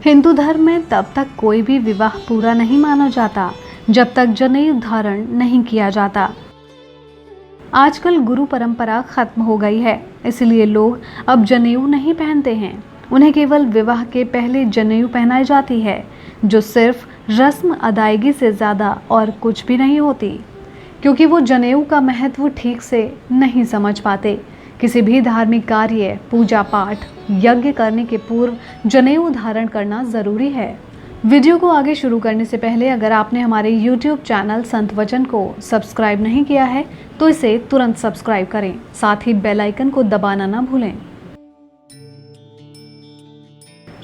हिंदू धर्म में तब तक कोई भी विवाह पूरा नहीं माना जाता जब तक जनेऊ धारण नहीं किया जाता। आजकल गुरु परंपरा खत्म हो गई है, इसलिए लोग अब जनेऊ नहीं पहनते हैं। उन्हें केवल विवाह के पहले जनेऊ पहनाई जाती है, जो सिर्फ रस्म अदायगी से ज़्यादा और कुछ भी नहीं होती, क्योंकि वो जनेऊ का महत्व ठीक से नहीं समझ पाते। किसी भी धार्मिक कार्य, पूजा पाठ, यज्ञ करने के पूर्व जनेऊ धारण करना ज़रूरी है। वीडियो को आगे शुरू करने से पहले अगर आपने हमारे YouTube चैनल संत वचन को सब्सक्राइब नहीं किया है तो इसे तुरंत सब्सक्राइब करें, साथ ही बेल आइकन को दबाना ना भूलें।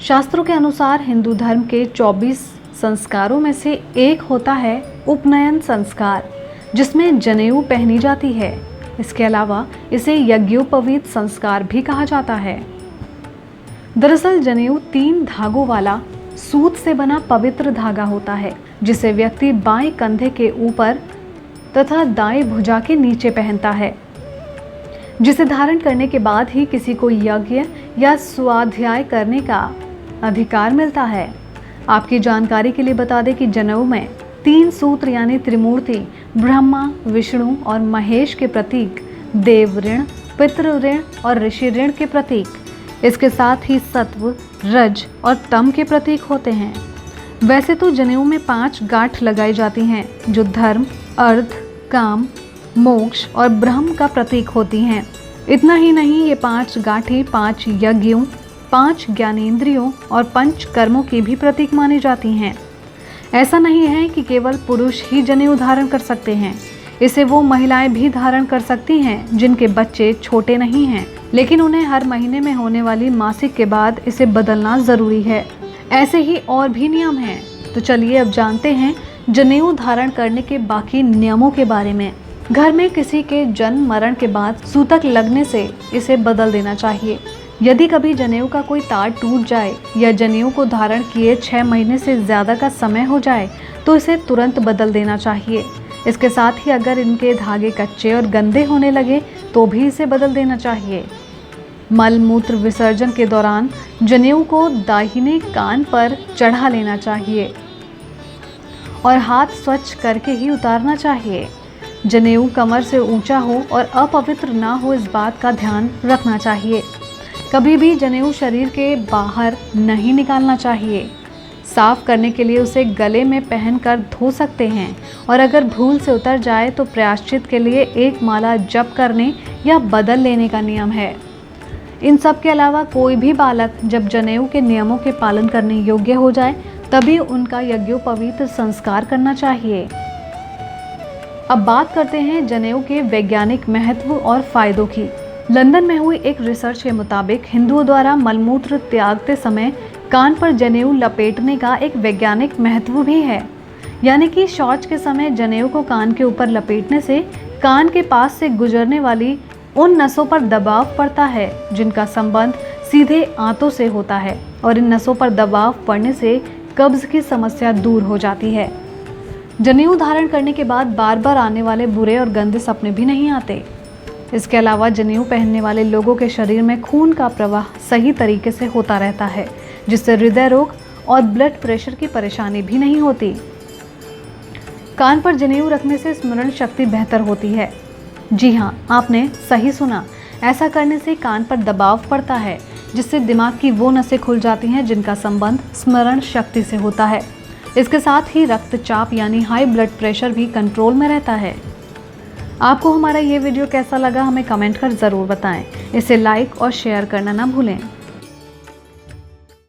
शास्त्रों के अनुसार हिंदू धर्म के 24 संस्कारों में से एक होता है उपनयन संस्कार, जिसमें जनेऊ पहनी जाती है। इसके अलावा इसे यज्ञोपवीत संस्कार भी कहा जाता है। दरअसल जनेऊ 3 धागों वाला सूत से बना पवित्र धागा होता है, जिसे व्यक्ति बाएं कंधे के ऊपर तथा दाएं भुजा के नीचे पहनता है, जिसे धारण करने के बाद ही किसी को यज्ञ या स्वाध्याय करने का अधिकार मिलता है। आपकी जानकारी के लिए बता दें कि जनेऊ में 3 सूत्र यानी त्रिमूर्ति ब्रह्मा, विष्णु और महेश के प्रतीक, देव ऋण, पितृ ऋण और ऋषि ऋण के प्रतीक, इसके साथ ही सत्व, रज और तम के प्रतीक होते हैं। वैसे तो जनेऊ में 5 गांठ लगाई जाती हैं, जो धर्म, अर्थ, काम, मोक्ष और ब्रह्म का प्रतीक होती हैं। इतना ही नहीं, ये 5 गांठें 5 यज्ञों, 5 ज्ञानेंद्रियों और 5 कर्मों की भी प्रतीक मानी जाती हैं। ऐसा नहीं है कि केवल पुरुष ही जनेऊ धारण कर सकते हैं, इसे वो महिलाएं भी धारण कर सकती हैं जिनके बच्चे छोटे नहीं हैं, लेकिन उन्हें हर महीने में होने वाली मासिक के बाद इसे बदलना ज़रूरी है। ऐसे ही और भी नियम हैं। तो चलिए अब जानते हैं जनेऊ धारण करने के बाकी नियमों के बारे में। घर में किसी के जन्म मरण के बाद सूतक लगने से इसे बदल देना चाहिए। यदि कभी जनेऊ का कोई तार टूट जाए या जनेऊ को धारण किए 6 महीने से ज़्यादा का समय हो जाए तो इसे तुरंत बदल देना चाहिए। इसके साथ ही अगर इनके धागे कच्चे और गंदे होने लगे तो भी इसे बदल देना चाहिए। मल मूत्र विसर्जन के दौरान जनेऊ को दाहिने कान पर चढ़ा लेना चाहिए और हाथ स्वच्छ करके ही उतारना चाहिए। जनेऊ कमर से ऊंचा हो और अपवित्र ना हो, इस बात का ध्यान रखना चाहिए। कभी भी जनेऊ शरीर के बाहर नहीं निकालना चाहिए। साफ करने के लिए उसे गले में पहनकर धो सकते हैं और अगर भूल से उतर जाए तो प्रायश्चित के लिए 1 माला जप करने या बदल लेने का नियम है। इन सब के अलावा कोई भी बालक जब जनेऊ के नियमों के पालन करने योग्य हो जाए तभी उनका यज्ञोपवीत संस्कार करना चाहिए। अब बात करते हैं जनेऊ के वैज्ञानिक महत्व और फायदों की। लंदन में हुई एक रिसर्च के मुताबिक हिंदुओं द्वारा मलमूत्र त्यागते समय कान पर जनेऊ लपेटने का एक वैज्ञानिक महत्व भी है। यानी कि शौच के समय जनेऊ को कान के ऊपर लपेटने से कान के पास से गुजरने वाली उन नसों पर दबाव पड़ता है जिनका संबंध सीधे आंतों से होता है, और इन नसों पर दबाव पड़ने से कब्ज की समस्या दूर हो जाती है। जनेऊ धारण करने के बाद बार बार आने वाले बुरे और गंदे सपने भी नहीं आते। इसके अलावा जनेऊ पहनने वाले लोगों के शरीर में खून का प्रवाह सही तरीके से होता रहता है, जिससे हृदय रोग और ब्लड प्रेशर की परेशानी भी नहीं होती। कान पर जनेऊ रखने से स्मरण शक्ति बेहतर होती है। जी हाँ, आपने सही सुना, ऐसा करने से कान पर दबाव पड़ता है, जिससे दिमाग की वो नसें खुल जाती हैं जिनका संबंध स्मरण शक्ति से होता है। इसके साथ ही रक्तचाप यानी हाई ब्लड प्रेशर भी कंट्रोल में रहता है। आपको हमारा ये वीडियो कैसा लगा हमें कमेंट कर ज़रूर बताएं। इसे लाइक और शेयर करना ना भूलें।